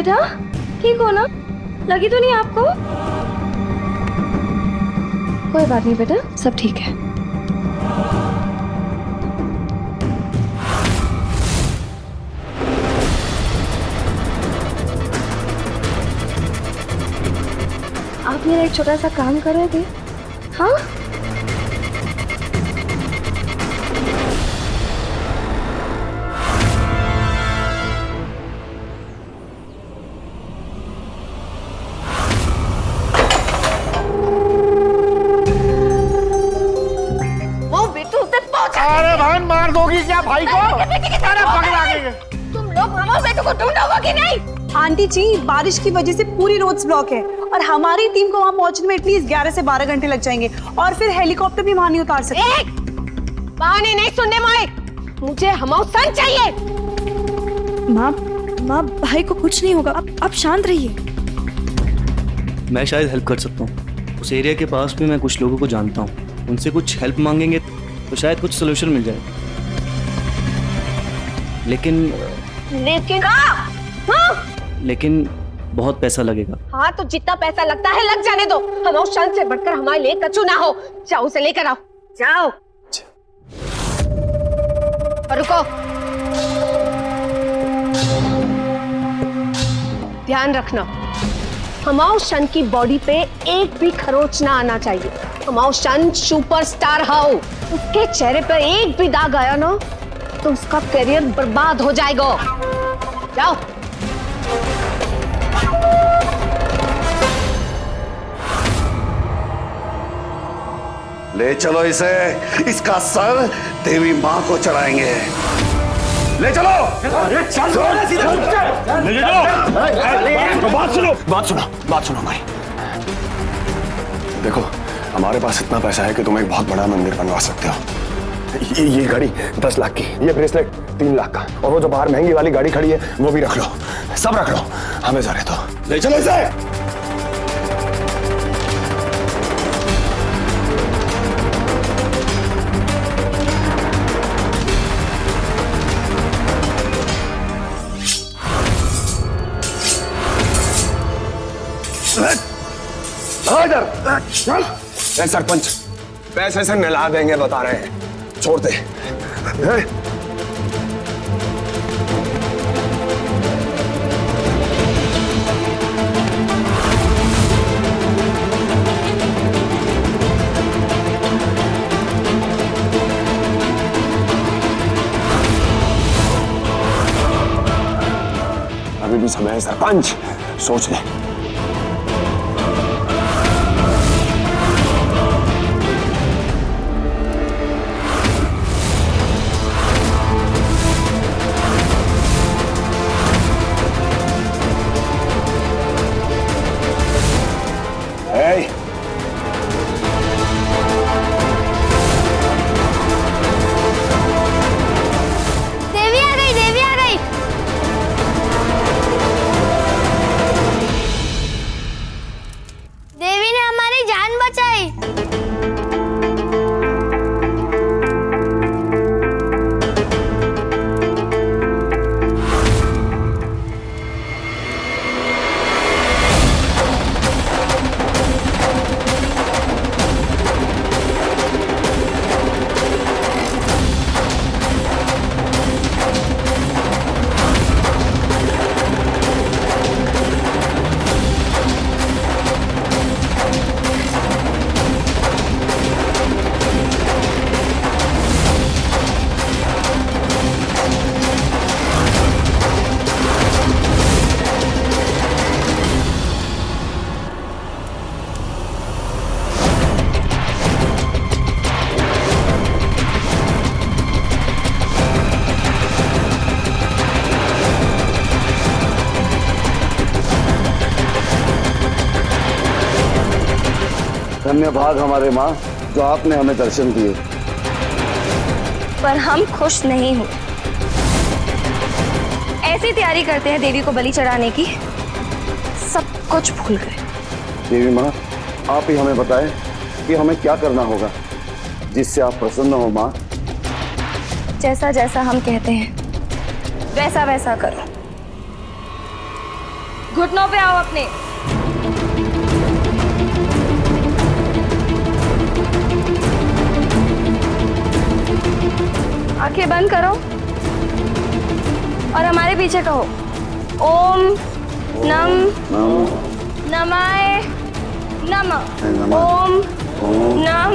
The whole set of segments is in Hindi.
बेटा ठीक हो ना? लगी तो नहीं आपको? कोई बात नहीं बेटा, सब ठीक है। आप मेरा एक छोटा सा काम करोगे? हाँ? अरे बहन मार दोगी क्या भाई को? अरे पकड़ा के तुम लोग मामा बेटू को ढूंढोगे कि नहीं? आंटी जी, बारिश की वजह से पूरी रोड्स ब्लॉक है और हमारी टीम को वहाँ पहुंचने में एटलीस्ट 11 से 12 घंटे लग जाएंगे और फिर हेलीकॉप्टर भी वहाँ नहीं उतार सकते। बहाने नहीं सुनने माए, मुझे हमारा सन चाहिए। माँ भाई को कुछ नहीं होगा, आप शांत रहिए। मैं शायद हेल्प कर सकता हूँ। उस एरिया के पास भी मैं कुछ लोगों को जानता हूँ, उनसे कुछ हेल्प मांगेंगे तो शायद कुछ सोल्यूशन मिल जाए। लेकिन बहुत पैसा लगेगा। हाँ तो जितना पैसा लगता है लग जाने दो, हमारे शन से बढ़कर हमारे लिए कछु ना हो। जाओ उसे लेकर आओ, जाओ। और रुको, ध्यान रखना, हमारे शन की बॉडी पे एक भी खरोच ना आना चाहिए। हमारा शन सुपरस्टार हाउ, उसके चेहरे पर एक भी दाग आया ना तो उसका करियर बर्बाद हो जाएगा। जाओ। ले चलो इसे, इसका सर देवी माँ को चढ़ाएंगे। ले चलो। अरे चल ले जाओ। बात सुनो भाई। देखो, हमारे पास इतना पैसा है कि तुम एक बहुत बड़ा मंदिर बनवा सकते हो। ये गाड़ी 10 लाख की, ये ब्रेसलेट 3 लाख का, और वो जो बाहर महंगी वाली गाड़ी खड़ी है वो भी रख लो, सब रख लो, हमें जा रहे तो। ले चलो इसे। चल। सरपंच पैसे से नहला देंगे, बता रहे हैं, छोड़ दे। अभी भी समय है सरपंच, सोच ले। धन्यवाद हमारे माँ, जो आपने हमें दर्शन दिए। पर हम खुश नहीं हूँ। ऐसी तैयारी करते हैं देवी को बलि चढ़ाने की, सब कुछ भूल गए। देवी माँ, आप ही हमें बताएं कि हमें क्या करना होगा जिससे आप प्रसन्न हो माँ। जैसा जैसा हम कहते हैं वैसा वैसा करो। घुटनों पे आओ अपने। आंखें बंद करो और हमारे पीछे कहो, ओम नम नमाय नमः। ओम नम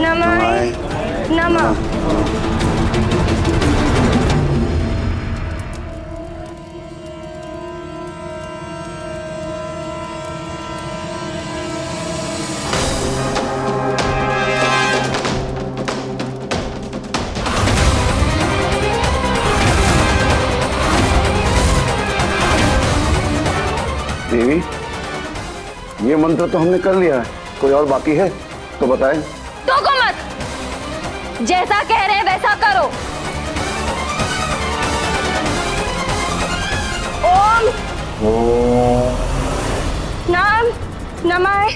नमाय नमः। देवी, ये मंत्र तो हमने कर लिया है, कोई और बाकी है तो बताएं। टोको मत, जैसा कह रहे हैं वैसा करो। ओम नम नमाय।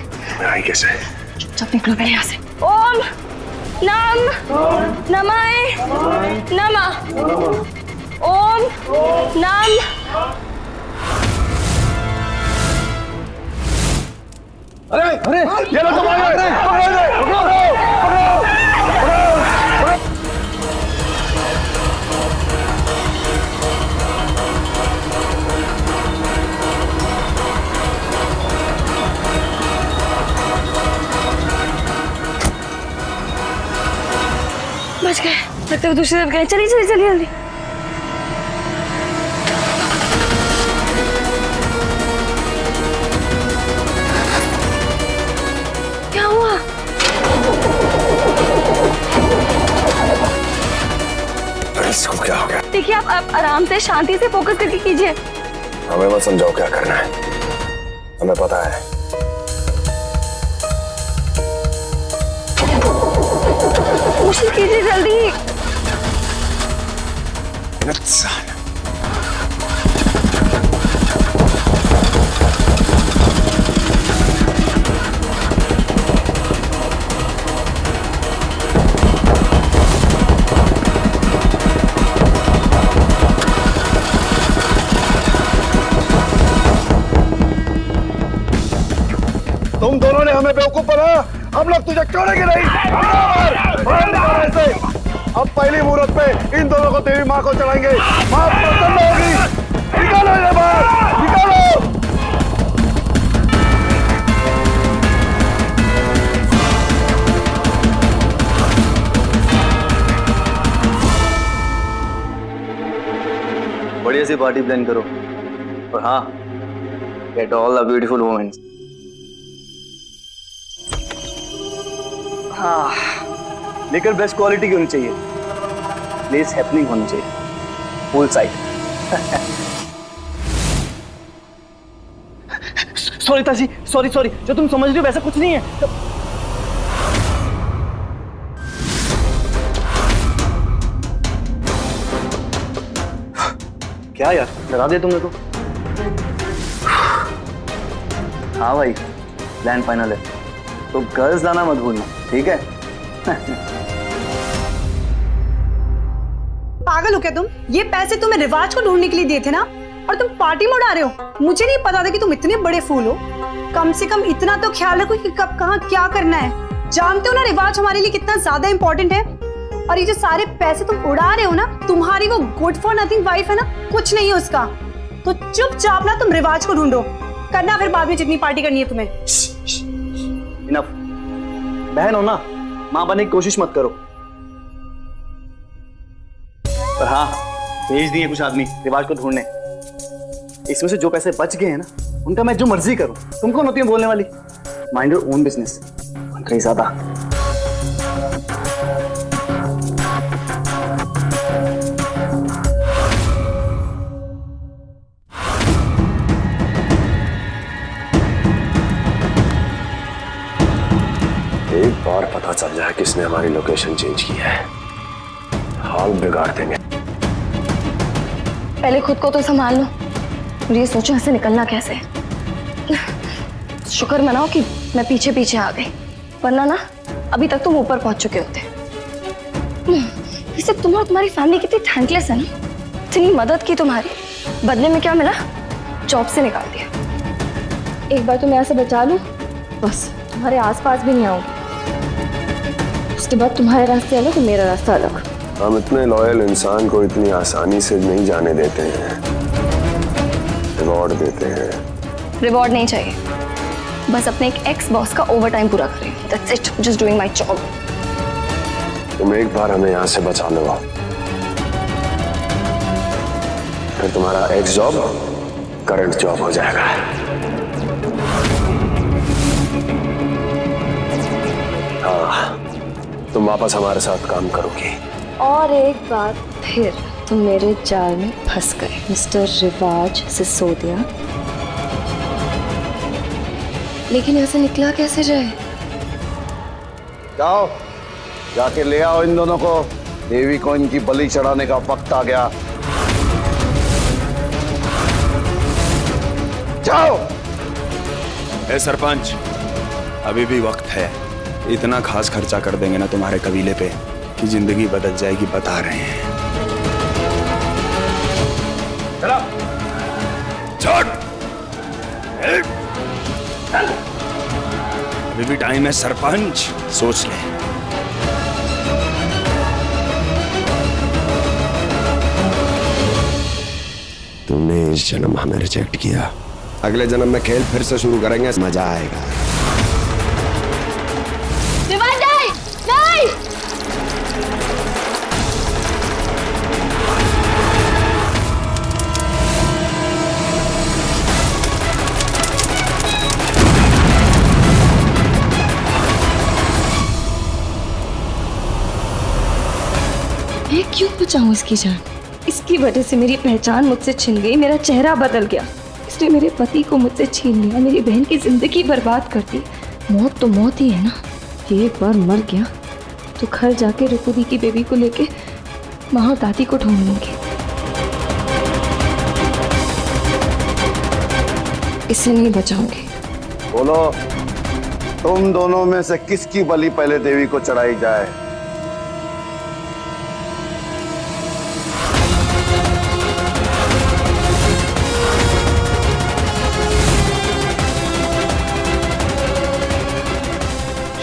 आई कैसे? चुपचाप निकलो पहले यहाँ से। ओम नम नमाय नमः। ओम नम। अरे अरे ये लो तुम्हारे, पकड़ो, पकड़ो। बच गए, लगता है दूसरी तरफ गए। चलिए चलिए चलिए जल्दी। क्या हुआ? इसको क्या हो गया? देखिए आप आराम से शांति से फोकस करके कीजिए। हमें मत समझाओ क्या करना है, हमें पता है। कोशिश कीजिए जल्दी। तुम दोनों ने हमें बेवकूफ बनाया, हम लोग तुझे छोड़ेंगे नहीं। बाहर निकालो ऐसे। अब पहली मुहूर्त पे इन दोनों को तेरी माँ को चढ़ाएंगे, माँ प्रसन्न होगी। निकालो इन्हें बाहर, निकालो। बढ़िया सी पार्टी प्लान करो और हाँ, get all the beautiful moments. हाँ, लेकर बेस्ट क्वालिटी की होनी चाहिए, प्लेस हैपनिंग होनी चाहिए, फुल साइड। सॉरी ताजी, सॉरी सॉरी, जो तुम समझ रही हो वैसा कुछ नहीं है। क्या यार, डरा दिया तुमने तो। हाँ भाई, प्लान फाइनल है, तो गर्ल्स लाना मत भूलना, ठीक है? पागल हो क्या तुम? ये पैसे तुम्हें रिवाज को ढूंढने के लिए दिए थे ना, और तुम पार्टी में उड़ा रहे हो। मुझे नहीं पता था कि तुम इतने बड़े फूल हो। कम से कम इतना तो ख्याल रखो कि कब कहाँ क्या करना है। जानते हो ना रिवाज हमारे लिए कितना ज्यादा इंपॉर्टेंट है। और ये जो सारे पैसे तुम उड़ा रहे हो ना, तुम्हारी वो गुड फॉर नथिंग वाइफ है ना, कुछ नहीं है उसका। तो चुपचाप ना तुम रिवाज को ढूंढो, करना फिर बाद में जितनी पार्टी करनी है तुम्हें। इनफ। बहन हो ना, मां बनने की कोशिश मत करो। पर हाँ, भेज दिए कुछ आदमी रिवाज को ढूंढने। इसमें से जो पैसे बच गए हैं ना, उनका मैं जो मर्जी करूं। तुम कौन होती है बोलने वाली? Mind your own business. कहीं ज्यादा एक बार पता चल जाए किसने हमारी लोकेशन चेंज की है, हाल बिगाड़ देंगे। पहले खुद को तो संभाल लो और ये सोचो ऐसे निकलना कैसे। शुक्र मनाओ कि मैं पीछे पीछे आ गई, वरना ना अभी तक तुम ऊपर पहुंच चुके होते। वैसे तुम और तुम्हारी फैमिली कितनी थैंकलेस है ना, इतनी मदद की तुम्हारी, बदले में क्या मिला? जॉब से निकाल दिया। एक बार तुम यहाँ से बचा लूं, बस तुम्हारे आसपास भी नहीं आऊंगी। उसके बाद तुम्हारे रास्ते अलग और मेरा रास्ता अलग। हम इतने लॉयल इंसान को इतनी आसानी से नहीं जाने देते हैं, रिवॉर्ड देते हैं। रिवॉर्ड नहीं चाहिए, बस अपने एक एक्स बॉस का ओवरटाइम पूरा करें। That's it, just doing my job. तुम एक बार हमें यहाँ से बचा लो, फिर तुम्हारा एक्स जॉब करंट जॉब हो जाएगा। हाँ, तुम वापस हमारे साथ काम करोगी। और एक बार फिर तुम मेरे जाल में फंस गए मिस्टर रिवाज सिसोदिया। लेकिन ऐसे निकला कैसे जाए? जाओ, जाके ले आओ इन दोनों को। देवी को इनकी बलि चढ़ाने का वक्त आ गया। जाओ। ए सरपंच, अभी भी वक्त है। इतना खास खर्चा कर देंगे ना तुम्हारे कबीले पे कि जिंदगी बदल जाएगी, बता रहे हैं। चलो, छोड़। अभी भी टाइम है सरपंच, सोच ले। तुमने इस जन्म हमें रिजेक्ट किया, अगले जन्म में खेल फिर से शुरू करेंगे, मजा आएगा। मैं क्यों बचाऊं इसकी जान? इसकी वजह से मेरी पहचान मुझसे छिन गई, मेरा चेहरा बदल गया। इसने मेरे पति को मुझसे छीन लिया, मेरी बहन की जिंदगी बर्बाद कर दी। मौत तो मौत ही है ना। ये एक बार मर गया तो घर जाके रुकुदी की बेबी को लेके माँ और दादी को ढूंढ लूंगी। इसे नहीं बचाऊंगी। बोलो, तुम दोनों में से किसकी बलि पहले देवी को चढ़ाई जाए?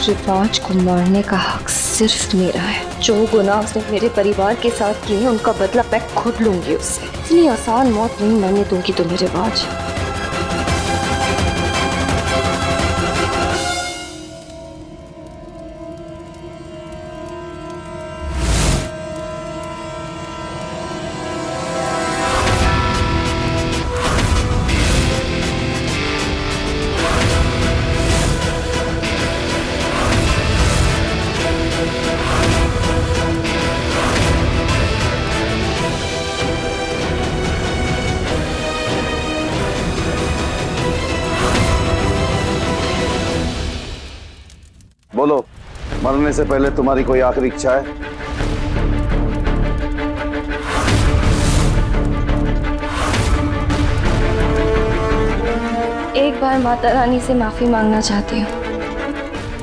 रिवाज को मारने का हक सिर्फ मेरा है। जो गुनाह उसने मेरे परिवार के साथ किए, उनका बदला मैं खुद लूंगी उससे। इतनी आसान मौत नहीं मरने दूंगी तुम्हें रिवाज। बोलो, मरने से पहले तुम्हारी कोई आखिरी इच्छा है? एक बार माता रानी से माफी मांगना चाहती हूँ।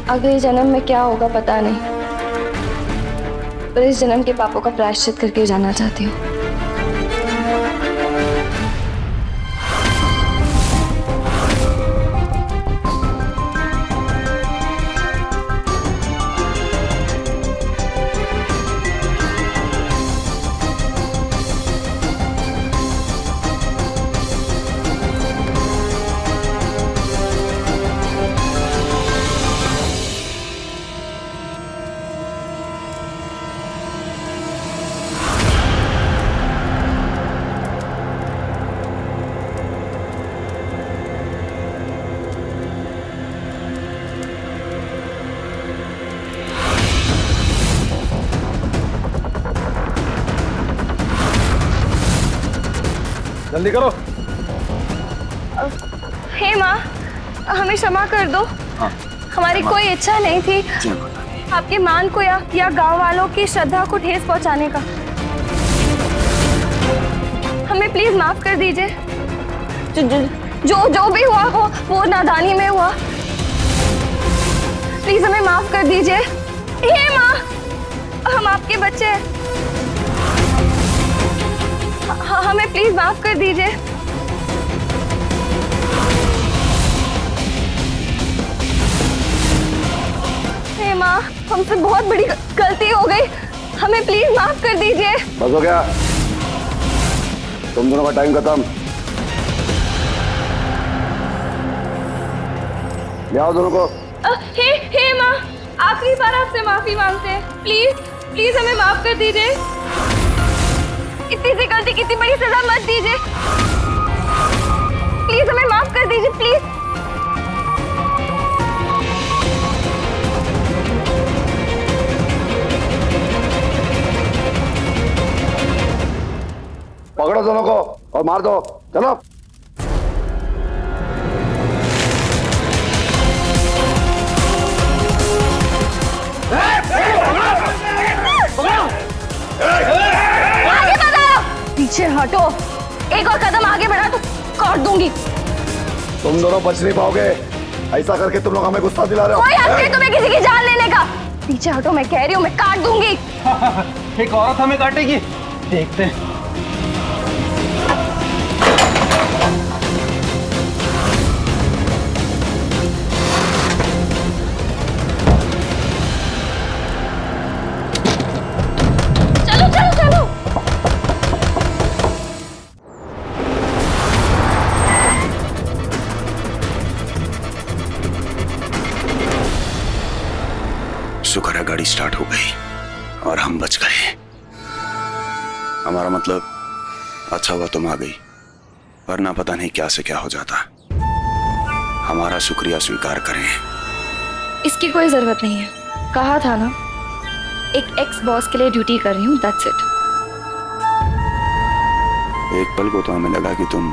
अगले जन्म में क्या होगा पता नहीं, पर इस जन्म के पापों का प्रायश्चित करके जाना चाहती हूँ। जल्दी करो। हे माँ, हमें क्षमा कर दो। हमारी कोई इच्छा नहीं थी आपके मान को या गांव वालों की श्रद्धा को ठेस पहुंचाने का। हमें प्लीज माफ कर दीजिए। जो भी हुआ हो वो नादानी में हुआ। प्लीज हमें माफ कर दीजिए। हे माँ, हम आपके बच्चे हैं। हमें प्लीज माफ कर दीजिए। हमसे बहुत बड़ी गलती हो गई, हमें प्लीज माफ कर दीजिए। बस हो गया, तुम दोनों का टाइम खत्म। ले आओ दोनों को। हे माँ, आखिरी बार आपसे माफी मांगते हैं, प्लीज प्लीज हमें माफ कर दीजिए। इतनी सी गलती की इतनी बड़ी सजा मत दीजिए, प्लीज हमें माफ कर दीजिए प्लीज। पकड़ो दोनों को और मार दो, चलो। आगे बढ़ो, पीछे हटो, एक और कदम आगे बढ़ा तो काट दूंगी। तुम दोनों बच नहीं पाओगे, ऐसा करके तुम लोग हमें गुस्सा दिला रहे हो। कोई हक नहीं तुम्हें किसी की जान लेने का। पीछे हटो, मैं कह रही हूँ, मैं काट दूंगी। एक औरत हमें काटेगी, देखते हैं। चलो चलो चलो। शुक्र है गाड़ी स्टार्ट हो गई और हम बच गए। हमारा मतलब अच्छा हुआ तुम आ गई, वरना पता नहीं क्या से क्या हो जाता। हमारा शुक्रिया स्वीकार करें। इसकी कोई जरूरत नहीं है, कहा था ना, एक एक्स बॉस के लिए ड्यूटी कर रही हूँ, दैट्स इट। एक पल को तो हमें लगा कि तुम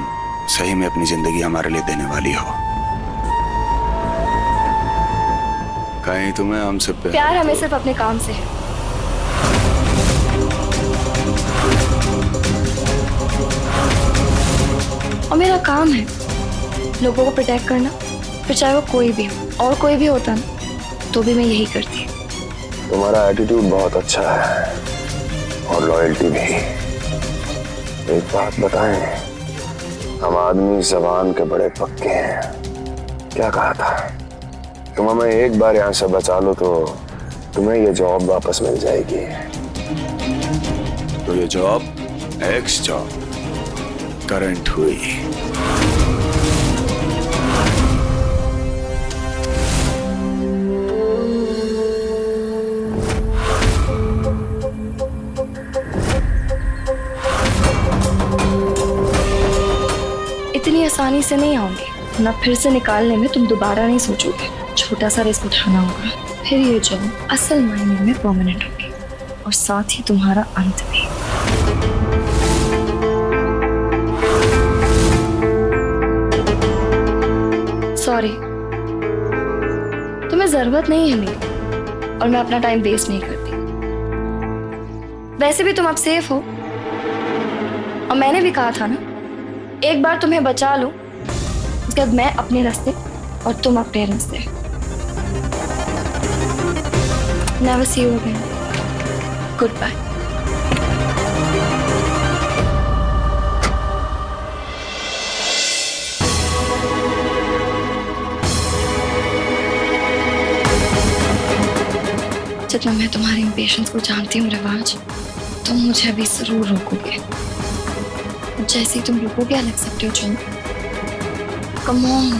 सही में अपनी जिंदगी हमारे लिए देने वाली हो। कहीं तुम्हें हमसे प्यार हमें सिर्फ अपने काम से है। और मेरा काम है लोगों को प्रोटेक्ट करना, फिर चाहे वो कोई भी हो, और कोई भी होता ना तो भी मैं यही करती। तुम्हारा एटीट्यूड बहुत अच्छा है और लॉयल्टी भी। एक बात बताएं, हम आदमी जबान के बड़े पक्के हैं। क्या कहा था? तुम हमें एक बार यहाँ से बचा लो तो तुम्हें ये जॉब वापस मिल जाएगी। तो ये जॉब एक्स जॉब करंट हुई। इतनी आसानी से नहीं आऊंगी ना, फिर से निकालने में तुम दोबारा नहीं सोचोगे। छोटा सा रिस्क उठाना होगा, फिर ये जॉब असल मायने में परमानेंट होगी और साथ ही तुम्हारा अंत भी। सॉरी, तुम्हें जरूरत नहीं है मेरी और मैं अपना टाइम वेस्ट नहीं करती। वैसे भी तुम अब सेफ हो और मैंने भी कहा था ना, एक बार तुम्हें बचा लूं, उसके बाद मैं अपने रास्ते और तुम अपने रास्ते। Never see you again. Goodbye. जितना मैं तुम्हारी इम्पेशंस को जानती हूँ रिवाज, तुम मुझे अभी जरूर रोकोगे। जैसे ही तुम रुकोगे, I'll accept your job. Come on.